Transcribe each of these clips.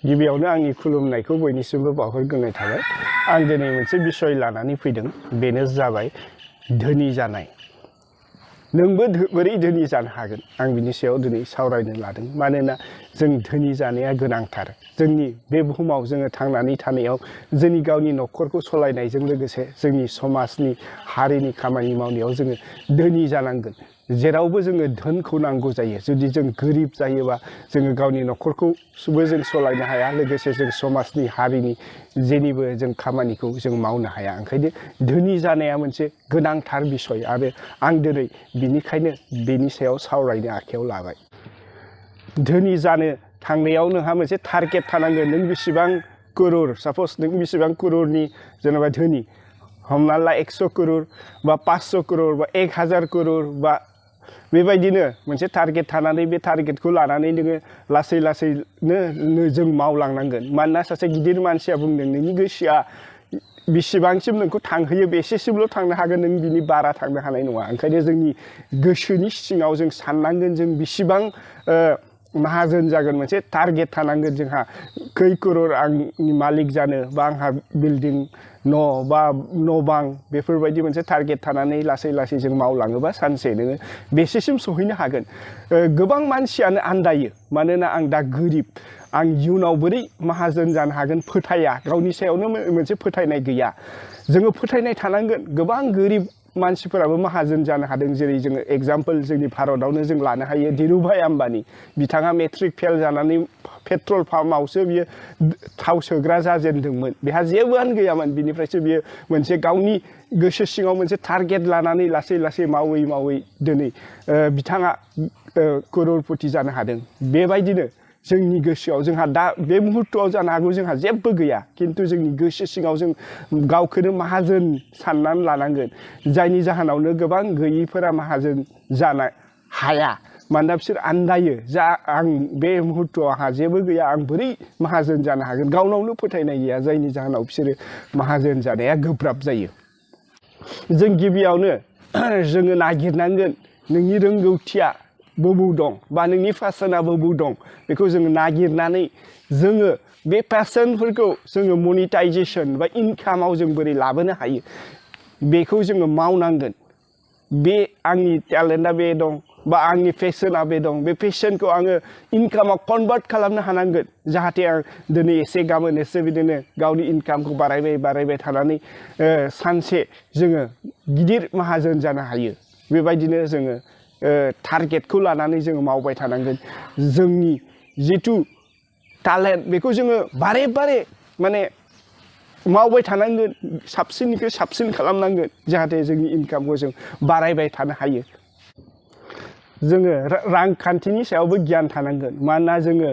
गिबियावनो आंनि खुलुमनायखौ बयनिसिमबो बावहरग्रोनाय थाबाय। आं दिनै मोनसे बिसय लानानै फैदों, बेनो जाबाय धोनि जानाय। नोंबो बोरै धोनि जानो हागोन, आं बिनि सायाव दिनै सावरायनो लादों। मानोना जों धोनि जानाया गोनांथार। जोंनि बे बुहुमाव जोङो थांनानै थानायाव जोंनि गावनि न'खरखौ सलायनायजों लोगोसे जोंनि समाजनि हारिनि खामानि मावनायाव जोङो धोनि जानांगोन। जेरावबो जोङो धोनखौ नांगौ जायो। जुदि जों गोरिब जायोबा जोङो गावनि न'खरखौबो जों सलायनो हाया, लोगोसे जों समाजनि हारिनि जेनिबो जों खामानिखौ जों मावनो हाया। ओंखायनो धोनि जानाया मोनसे गोनांथार बिसय आरो आं दिनै बिनिखायनो बेनि सायाव सावरायनो आखायाव लाबाय। धोनि जानो थांनायाव नोंहा मोनसे टारगेट थानांगोन। नों बेसेबां करोड़, साप'ज नों बेसेबां करोड़नि जेनेबा धोनि, हमना ला 100 करोड़ बा 500 करोड़ बा 1000 करोड़ बा बेबायदिनो मोनसे टारगेट थानानै बे टारगेटखौ लानानै नोङो लासै लासैनो जों मावलांनांगोन। मानोना सासे गिदिर मानसिया बुंदों नोंनि गोसोआ बेसेबांसिम नोंखौ थांहोयो बेसेसिमल' थांनो हागोन, नों बिनि बारा थांनो हानाय नङा। ओंखायनो जोंनि गोसोनि सिङाव जों साननांगोन जों बेसेबां माहाजोन जागोन। मोनसे टारगेट थानांगोन जोंहा खै करोड़ आंनि मालिक जानो, बा आंहा बिल्डिं न' बा न' बां बेफोरबायदि मोनसे टारगेट थानानै लासै लासै जों मावलाङोबा सानसे नोङो बेसेसिम सहैनो हागोन। गोबां मानसियानो आन्दायो, मानोना आं दा गोरिब, आं इयुनाव बोरै माहाजोन जानो हागोन फोथाया, गावनि सायावनो मोनसे फोथायनाय गैया। जोङो फोथायनाय थानांगोन। गोबां गोरिब मानसिफोराबो माहाजोन जानो हादों। जेरै जोङो एग्जाम्पल जोंनि भारतआवनो जों लानो हायो धीरुभाई आम्बानी। बिथाङा मेट्रिक फेल जानानै पेट्रल पाम्पआवसो बियो थाव सोग्रा जाजेनदोंमोन। बेहा जेबोआनो गैयामोन। बिनिफ्रायसो बियो मोनसे गावनि गोसो सिङाव मोनसे टारगेट लानानै लासै लासै मावै मावै दिनै बिथाङा करोड़पति जानो हादों। बेबायदिनो जोंनि गोसोआव जोंहा दा बे मुहुर्तआव जानो हागौ जोंहा जेबो गैया, खिन्थु जोंनि गोसो सिङाव जों गावखौनो माहाजोन साननानै लानांगोन। जायनि जाहोनावनो गोबां गैयिफोरा माहाजोन जानो हाया। मानोना बिसोर आन्दायो, जा आं बे मुहुर्तआव आंहा जेबो गैया, आं बोरै माहाजोन जानो हागोन। गावनावनो फोथायनाय गैया, जायनि जाहोनाव बिसोरो माहाजोन जानाया गोब्राब जायो। जों गिबियावनो जोङो नागिरनांगोन नोंनि रोंगौथिया बबाव दं बा नोंनि पेसना बबाव दं, बेखौ जोङो नागिरनानै जोङो बे पेसनफोरखौ जोङो मनिटाइजेसन बा इनकामाव जों बोरै लाबोनो हायो बेखौ जोङो मावनांगोन। बे आंनि टेलेन्टआ बे दं बा आंनि पेसना बे दं, बे पेसनखौ आङो इनकामाव कनभार्ट खालामनो हानांगोन। जाहाथे आं दिनै एसे गाबोन एसे बिदिनो गावनि इनकामखौ बारायबाय थानानै सानसे जोङो गिदिर माहाजोन जानो हायो। बेबायदिनो जोङो टारगेटखौ लानानै जोङो मावबाय थानांगोन। जोंनि जिथु टेलेन्ट बेखौ जोङो बारे बारे माने मावबाय थानांगोन, साबसिननिफ्राय साबसिन खालामनांगोन, जाहाथे जोंनि इनकामखौ जों बारायबाय थानो हायो। जोङो रांखान्थिनि सायावबो गियान थानांगोन। मानोना जोङो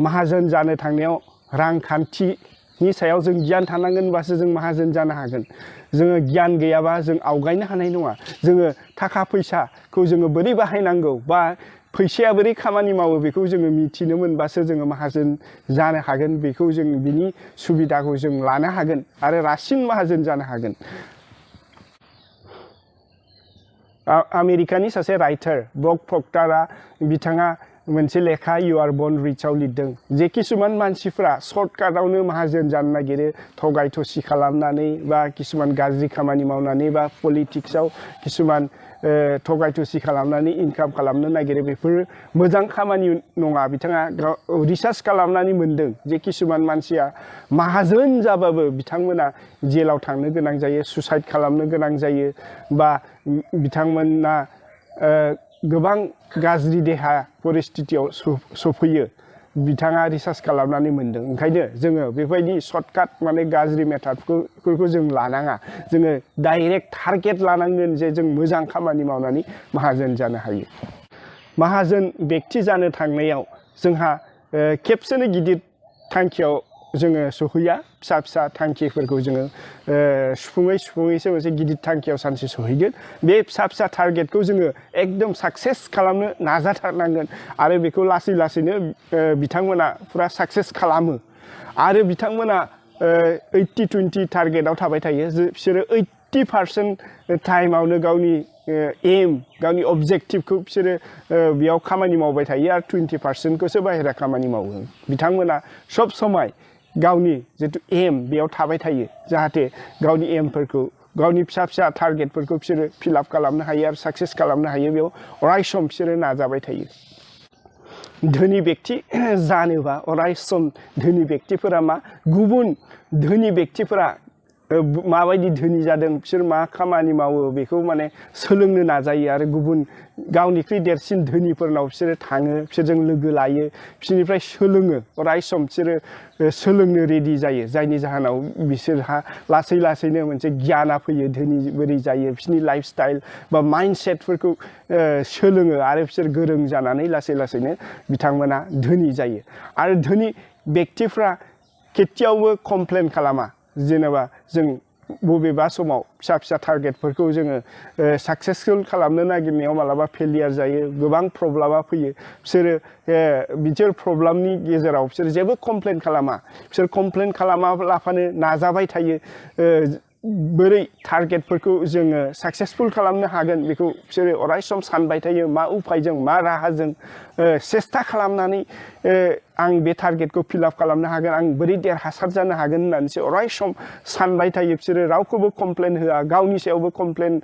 माहाजोन जानो थांनायाव रांखान्थिनि सायाव जों गियान थानांगोन, होनबासो जों माहाजोन जानो हागोन। जोङो गियान गैयाबा जों आवगायनो हानाय नङा। जोङो थाखा फैसाखौ जोङो बोरै बाहायनांगौ बा फैसाया बोरै खामानि मावो बेखौ जोङो मिथिनो मोनबासो जोङो माहाजोन जानो हागोन। बेखौ जों बिनि सुबिदाखौ जों लानो हागोन आरो रासिन माहाजोन जानो हागोन। आमेरिकानि सासे राइटार ब्रक प्रक्टारा बिथाङा मोनसे लेखा इउ आर बर्न रिचआव लिरदों जे किसुमान मानसिफ्रा सर्टकाटावनो माहाजोन जानो नागिरो, थगाय थसि खालामनानै बा किसुमान गाज्रि खामानि मावनानै बा पलिटिक्सआव किसुमान थगाय थसि खालामनानै इनकाम खालामनो नागिरो। बेफोर मोजां खामानि नङा। बिथाङा रिसार्च खालामनानै मोनदों जे किसुमान मानसिया माहाजोन जाबाबो बिथांमोना जेलाव थांनो गोनां जायो, सुसाइड खालामनो गोनां जायो, बा बिथांमोना गोबां गाज्रि देहा परिस्थितियाव सफैयो। बिथाङा रिसार्च खालामनानै मोनदों। ओंखायनो जोङो बेबायदि सर्टकाट माने गाज्रि मेथडफोरखौ जों लानाङा। जोङो डाइरेक्ट टारगेट लानांगोन जे जों मोजां खामानि मावनानै माहाजोन जानो हायो। माहाजोन बेक्ति जानो थांनायाव जोंहा खेबसेनो गिदिर थांखियाव जोङो सहैया। फिसा फिसा थांखिफोरखौ जोङो सुफुङैसो मोनसे गिदिर थांखियाव सानसे सहैगोन। बे फिसा फिसा टारगेटखौ जोङो एकदम साक्सेस खालामनो नाजाथारनांगोन आरो बेखौ लासै लासैनो बिथांमोना फुरा साक्सेस खालामो। आरो बिथांमोना 80-20 टारगेटआव थाबाय थायो। बिसोरो 50% टाइमावनो गावनि एम गावनि अबजेक्टिभखौ बिसोरो बेयाव खामानि मावबाय थायो आरो 20%खौसो बाहेरा खामानि मावो बिथांमोना सब समय गावनि जितु एम बेयाव थाबाय थायो जाहाथे गावनि एमफोरखौ गावनि फिसा फिसा टारगेटफोरखौ बिसोरो फिलआप खालामनो हायो आरो साक्सेस खालामनो हायो बेयाव अराय सम बिसोरो नाजाबाय थायो धोनि व्यक्ति जानोबा अराय सम धोनि व्यक्तिफोरा मा गुबुन धोनि व्यक्तिफोरा माबायदि धोनि जादों बिसोर मा खामानि मावो बेखौ माने सोलोंनो नाजायो आरो गुबुन गावनिख्रुइ देरसिन धोनिफोरनाव बिसोरो थाङो बिसोरजों लोगो लायो बिसोरनिफ्राय सोलोङो अराय सम बिसोरो सोलोंनो रेडि जायो जायनि जाहोनाव बिसोरहा लासै लासैनो मोनसे गियाना फैयो धोनि बोरै जायो बिसोरनि लाइफस्टाइल बा माइन्डसेटफोरखौ सोलोङो आरो बिसोर गोरों जानानै लासै लासैनो बिथांमोना धोनि जायो आरो धोनि व्यक्तिफ्रा केতিয়াवबो कमप्लेन खालामा जेनेबा जों बबेबा समाव फिसा फिसा टारगेटफोरखौ जोङो साक्सेसफुल खालामनो नागिरनायाव मालाबा फेलियर जायो गोबां प्रब्लेमा फैयो बिसोर प्रब्लेमनि गेजेराव बिसोर जेबो कमप्लेन खालामा बिसोर कमप्लेन खालामालाफानो नाजाबाय थायो बोरै टारगेटफोरखौ जोङो साक्सेसफुल खालामनो हागोन बेखौ बिसोरो अराय सम सानबाय थायो मा उपायजों मा राहाजों सेस्था खालामनानै आं बे टारगेटखौ फिलआप खालामनो हागोन आं बोरै देरहासार जानो हागोन होननानैसो अराय सम सानबाय थायो बिसोरो रावखौबो कमप्लेन होआ गावनि सायावबो कमप्लेन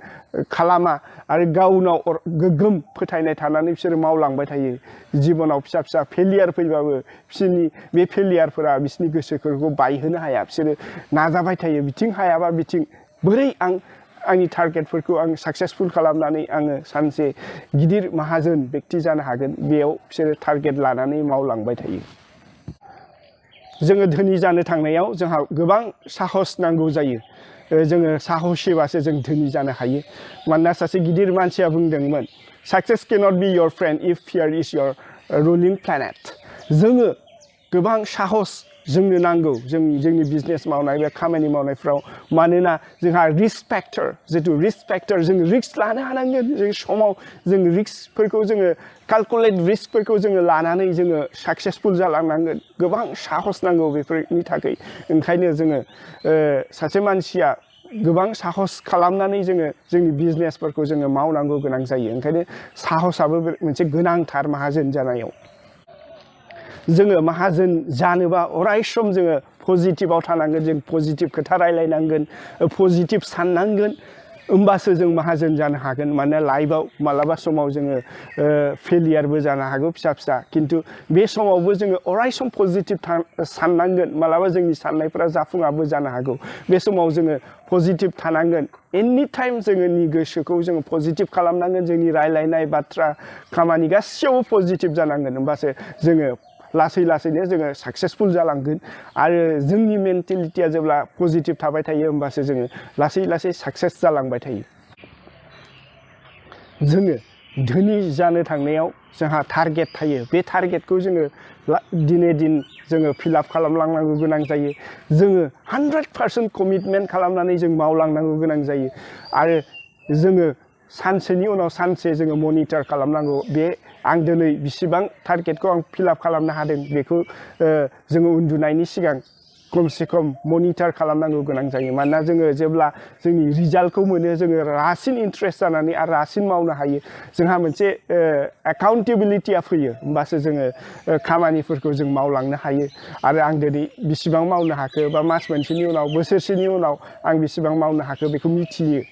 खालामा आरो गावनाव गोग्गोम फोथायनाय थानानै बिसोरो मावलांबाय थायो जिबनाव फिसा फिसा फेलियर फैबाबो बिसोरनि बे फेलियरफोरा बिसोरनि गोसोफोरखौ बायहोनो हाया बिसोरो नाजाबाय थायो बिथिं हायाबा बिथिं बोरै आंनि टारगेटफोरखौ आं साक्सेसफुल खालामनानै आङो सानसे गिदिर माहाजोन व्यक्ति जानो हागोन बेयाव बिसोरो टारगेट लानानै मावलांबाय थायो जोङो धोनि जानो थांनायाव जोंहा गोबां साहस नांगौ जायो जोङो साहसैबासो जों धोनि जानो हायो मानोना सासे गिदिर मानसिया बुंदोंमोन success cannot be your friend if fear is your ruling planet जोङो गोबां साहस जोंनो नांगौ जोंनि बिजनेस मावनाय बे खामानि मावनायफ्राव मानोना जोंहा रिस्क फैक्टर जितु रिस्क फैक्टर जों रिस्क लानो हानांगोन जों समाव जों रिस्कफोरखौ जोङो कैलकुलेट रिस्कफोरखौ जोङो लानानै जोङो साक्सेसफुल जालांनांगोन गोबां साहस नांगौ बेफोरनि थाखाय ओंखायनो जोङो सासे मानसिया गोबां साहस खालामनानै जोङो जोंनि बिजनेसफोरखौ जोङो मावनांगौ गोनां जायो ओंखायनो साहसाबो मोनसे गोनांथार माहाजोन जानायाव जोङो माहाजोन जानोबा अराय सम जोङो पजिटिभआव थानांगोन जों पजिटिभ खोथा रायलायनांगोन पजिटिभ साननांगोन होमबासो जों माहाजोन जानो हागोन मानोना लाइफआव मालाबा समाव जोङो फेलियरबो जानो हागौ फिसा फिसा खिन्थु बे समावबो जोङो अराय सम पजिटिभ साननांगोन मालाबा जोंनि साननायफोरा जाफुङाबो जानो हागौ बे समाव जोङो पजिटिभ थानांगोन एनि टाइम जोंनि गोसोखौ जोङो पजिटिभ खालामनांगोन जोंनि रायलायनाय बाथ्रा खामानि गासैयावबो पजिटिभ जानांगोन होमबासो जोङो लासै लासैनो जोङो साक्सेसफुल जालांगोन आरो जोंनि मेन्टेलिटिया जेब्ला पजिटिभ थाबाय थायो होमबासो जोङो लासै लासै साक्सेस जालांबाय थायो जोङो धोनि जानो थांनायाव जोंहा टारगेट थायो बे टारगेटखौ जोङो दिने दिन जोङो फिलआप खालामलांनांगौ गोनां जायो जोङो 100% कमिटमेन्ट खालामनानै जों मावलांनांगौ गोनां जायो आरो जोङो सानसेनि उनाव सानसे जोङो मनिटर खालामनांगौ बे आं दिनै बिसिबां टारगेटखौ आं फिलआप खालामनो हादों बेखौ जोङो उन्दुनायनि सिगां खमसे खम मनिटर खालामनांगौ गोनां जायो मानोना जोङो जेब्ला जोंनि रिजाल्टखौ मोनो जोङो रासिन इन्ट्रेस्ट जानानै आरो रासिन मावनो हायो जोंहा मोनसे एकाउन्टेबिलिटिया फैयो होमबासो जोङो खामानिफोरखौ जों मावलांनो हायो आरो आं दिनै बिसिबां मावनो हाखो बा मास मोनसेनि उनाव बोसोरसेनि उनाव आं बिसिबां मावनो हाखो बेखौ मिथियो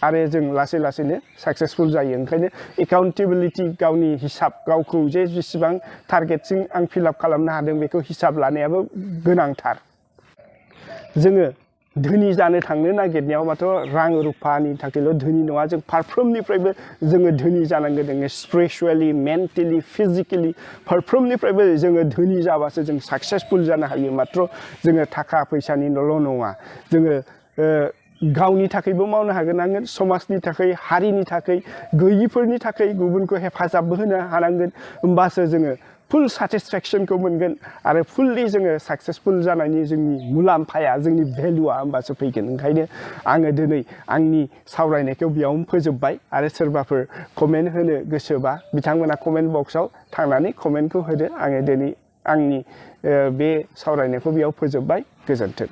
आरो जों लासै लासैनो साक्सेसफुल जायो ओंखायनो एकाउन्टेबिलिटि गावनि हिसाब गावखौ जे जेसेबां टारगेटसिम आं फिलआप खालामनो हादों बेखौ हिसाब लानायाबो गोनांथार जोङो धोनि जानो थांनो नागिरनायावबाथ' रां रुफानि थाखायल' धोनि नङा जों फारफ्रोमनिफ्रायबो जोङो धोनि जानांगोन जोङो स्पिरिचुवेलि मेन्टेलि फिजिकेलि फारफ्रोमनिफ्रायबो जोङो धोनि जाबासो जों साक्सेसफुल जानो हायो मात्र जोङो थाखा फैसानिल' नङा जोङो गावनि थाखायबो मावनो हागोनांगोन समाजनि थाखाय हारिनि थाखाय गैयिफोरनि थाखाय गुबुनखौ हेफाजाबबो होनो हानांगोन होमबासो जोङो फुल सेटिसफेक्सनखौ मोनगोन आरो फुल्लि जोङो साक्सेसफुल जानायनि जोंनि मुलाम्फाया जोंनि भेलुआ होमबासो फैगोन ओंखायनो आङो दिनै आंनि सावरायनायखौ बेयावनो फोजोबबाय आरो सोरबाफोर कमेन्ट होनो गोसोबा बिथांमोना कमेन्ट बक्सआव थांनानै कमेन्टखौ होदो आङो दिनै आंनि बे सावरायनायखौ बेयाव फोजोबबाय गोजोन्थों